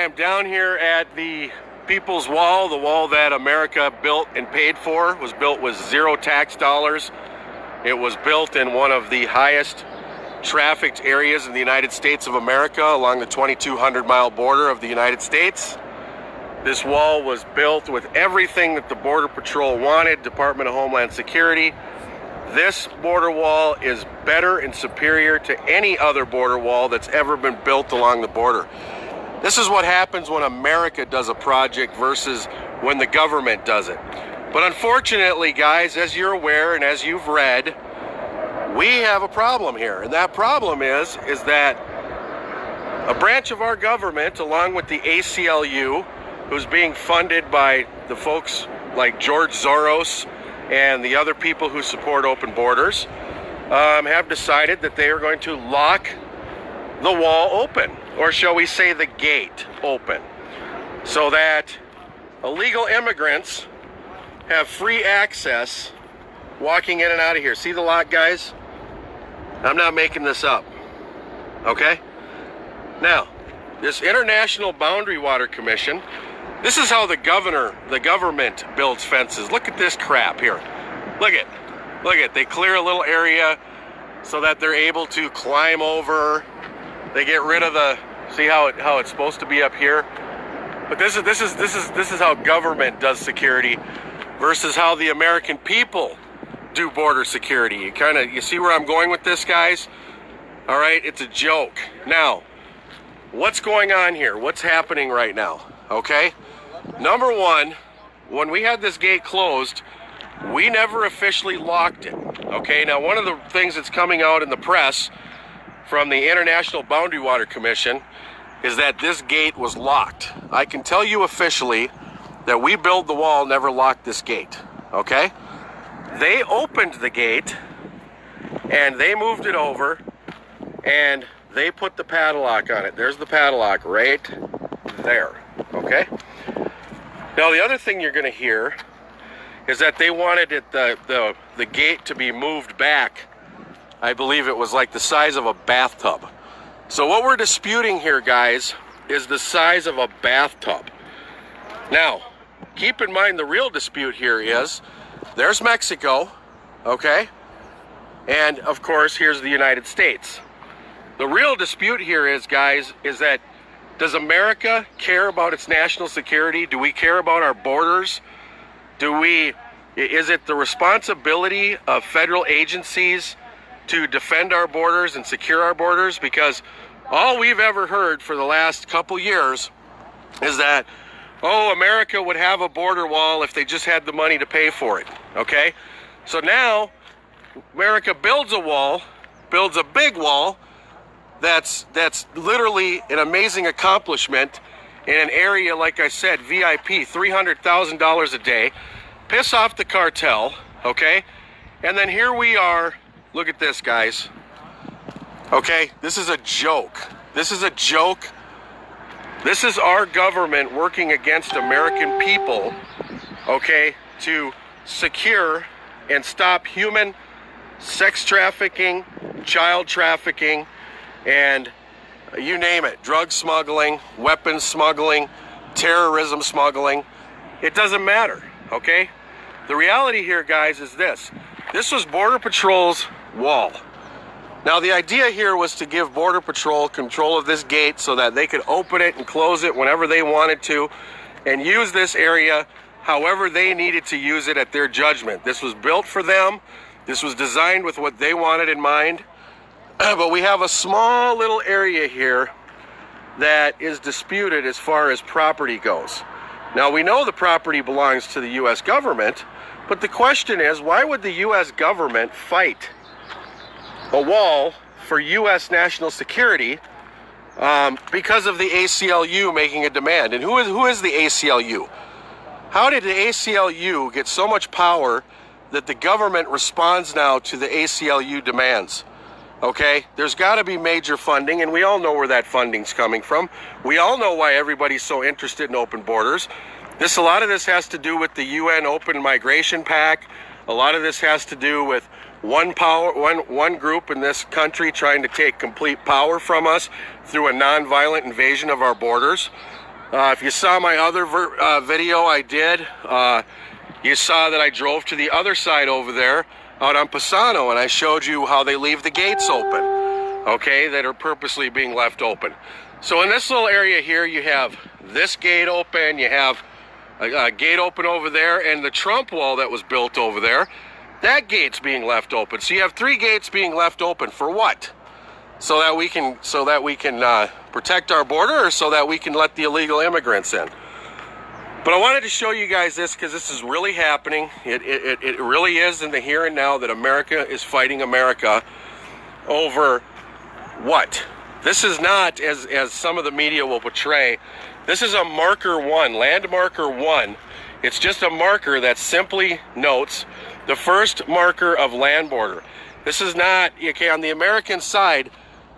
am down here at the People's Wall, the wall that America built and paid for. Was built with zero tax dollars. It was built in one of the highest trafficked areas in the United States of America, along the 2,200-mile border of the United States. This wall was built with everything that the Border Patrol wanted, Department of Homeland Security. This border wall is better and superior to any other border wall that's ever been built along the border. This is what happens when America does a project versus when the government does it. But unfortunately, guys, as you're aware and as you've read, we have a problem here. And that problem is that a branch of our government, along with the ACLU, who's being funded by the folks like George Soros and the other people who support open borders, have decided that they are going to lock the wall open, or shall we say the gate open, so that illegal immigrants have free access walking in and out of here. See the lot, guys? I'm not making this up, okay? Now, this International Boundary Water Commission, this is how the government builds fences. Look at this crap here. Look at, they clear a little area so that they're able to climb over. They get rid of the, see how it's supposed to be up here? But this is how government does security versus how the American people do border security. You see where I'm going with this, guys? All right, it's a joke. Now, what's going on here? What's happening right now? Okay? Number one, when we had this gate closed, we never officially locked it. Okay, now one of the things that's coming out in the press from the International Boundary Water Commission is that this gate was locked. I can tell you officially that we built the wall, never locked this gate. Okay? They opened the gate and they moved it over and they put the padlock on it. There's the padlock right there. Okay? Now the other thing you're going to hear is that they wanted it, the gate to be moved back. I believe it was like the size of a bathtub. So what we're disputing here, guys, is the size of a bathtub. Now, keep in mind the real dispute here is there's Mexico, okay? And of course, here's the United States. The real dispute here is, guys, is that does America care about its national security? Do we care about our borders? Is it the responsibility of federal agencies to defend our borders and secure our borders? Because all we've ever heard for the last couple years is that, oh, America would have a border wall if they just had the money to pay for it, okay? So now America builds a wall, builds a big wall that's literally an amazing accomplishment in an area, like I said, VIP, $300,000 a day, piss off the cartel, okay? And then here we are, look at this, guys, okay? This is a joke. This is a joke. This is our government working against American people, okay, to secure and stop human sex trafficking, child trafficking, and you name it, drug smuggling, weapons smuggling, terrorism smuggling. It doesn't matter, okay? The reality here, guys, is this. This was Border Patrol's wall. Now, the idea here was to give Border Patrol control of this gate so that they could open it and close it whenever they wanted to and use this area however they needed to use it at their judgment. This was built for them. This was designed with what they wanted in mind. But we have a small little area here that is disputed as far as property goes. Now, we know the property belongs to the U.S. government, but the question is, why would the U.S. government fight a wall for U.S. national security because of the ACLU making a demand? And who is the ACLU? How did the ACLU get so much power that the government responds now to the ACLU demands? Okay, there's got to be major funding, and we all know where that funding's coming from. We all know why everybody's so interested in open borders. A lot of this has to do with the UN Open Migration Pact. A lot of this has to do with one group in this country trying to take complete power from us through a non-violent invasion of our borders. If you saw my other video I did, you saw that I drove to the other side over there out on Pisano, and I showed you how they leave the gates open, okay, that are purposely being left open. So in this little area here, you have this gate open, you have a gate open over there, and the Trump wall that was built over there, that gate's being left open. So you have 3 gates being left open for what? So that we can protect our border, or so that we can let the illegal immigrants in. But I wanted to show you guys this because this is really happening. It really is in the here and now that America is fighting America over what? This is not, as some of the media will portray, this is a marker 1, land marker 1. It's just a marker that simply notes the first marker of land border. This is not, okay, on the American side,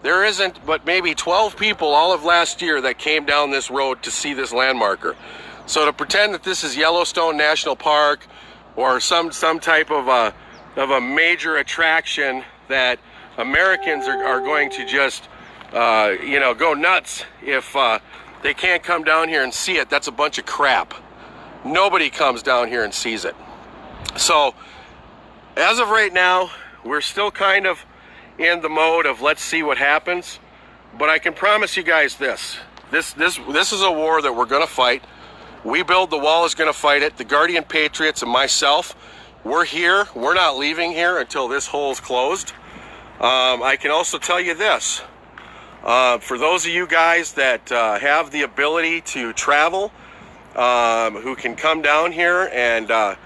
there isn't but maybe 12 people all of last year that came down this road to see this land marker. So to pretend that this is Yellowstone National Park or some type of a major attraction that Americans are going to just you know, go nuts if they can't come down here and see it, that's a bunch of crap. Nobody comes down here and sees it. So as of right now, we're still kind of in the mode of let's see what happens, but I can promise you guys this is a war that we're going to fight. We Build the Wall is going to fight it. The Guardian Patriots and myself, we're here. We're not leaving here until this hole's closed. I can also tell you this, for those of you guys that have the ability to travel, who can come down here and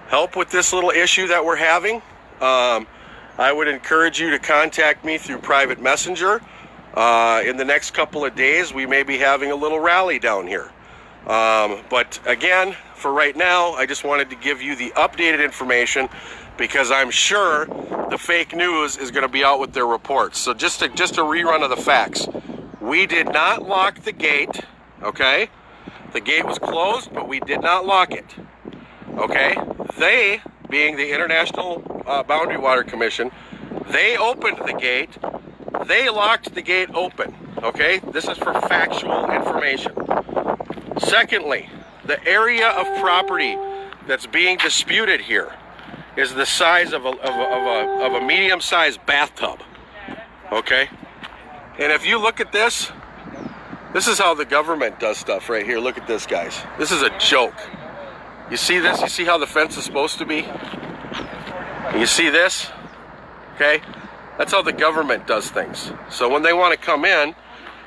help with this little issue that we're having, I would encourage you to contact me through private messenger. In the next couple of days, we may be having a little rally down here. But again, for right now, I just wanted to give you the updated information because I'm sure the fake news is going to be out with their reports. So just a rerun of the facts. We did not lock the gate, okay? The gate was closed, but we did not lock it, okay? They, being the International Boundary Water Commission, they opened the gate. They locked the gate open, okay? This is for factual information. Secondly, the area of property that's being disputed here is the size of a medium-sized bathtub, okay? And if you look at this is how the government does stuff right here. Look at this, guys. This is a joke. You see this? You see how the fence is supposed to be? And you see this? Okay? That's how the government does things. So when they want to come in,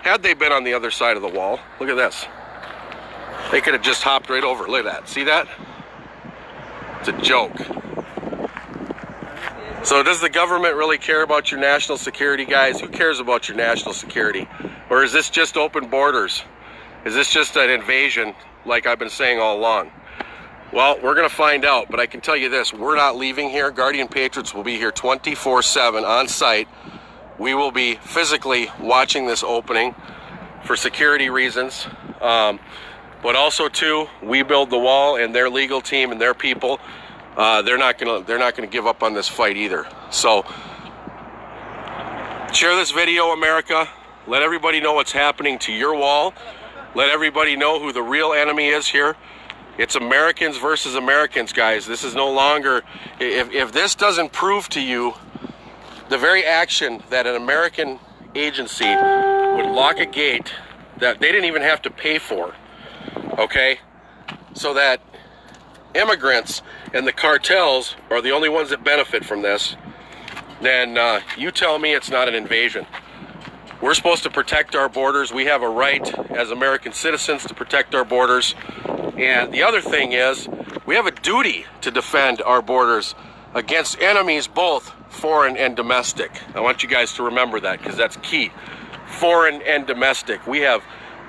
had they been on the other side of the wall, look at this. They could have just hopped right over. Look at that. See that? It's a joke. So does the government really care about your national security, guys? Who cares about your national security? Or is this just open borders? Is this just an invasion like I've been saying all along? Well, we're going to find out, but I can tell you this. We're not leaving here. Guardian Patriots will be here 24/7 on site. We will be physically watching this opening for security reasons. But also too, We Build the Wall and their legal team and their people, they're not gonna give up on this fight either. So share this video, America. Let everybody know what's happening to your wall. Let everybody know who the real enemy is here. It's Americans versus Americans, guys. This is no longer, if this doesn't prove to you the very action that an American agency would lock a gate that they didn't even have to pay for, okay, so that immigrants and the cartels are the only ones that benefit from this, then you tell me it's not an invasion. We're supposed to protect our borders. We have a right as American citizens to protect our borders. And the other thing is, we have a duty to defend our borders against enemies, both foreign and domestic. I want you guys to remember that because that's key. Foreign and domestic. We have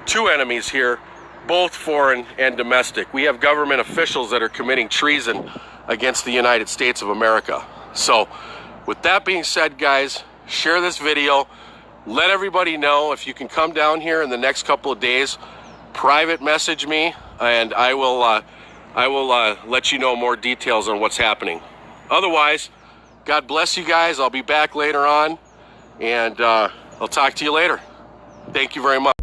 two enemies here, both foreign and domestic. We have government officials that are committing treason against the United States of America. So with that being said, guys, share this video. Let everybody know. If you can come down here in the next couple of days, private message me and I will let you know more details on what's happening. Otherwise, God bless you guys. I'll be back later on and I'll talk to you later. Thank you very much.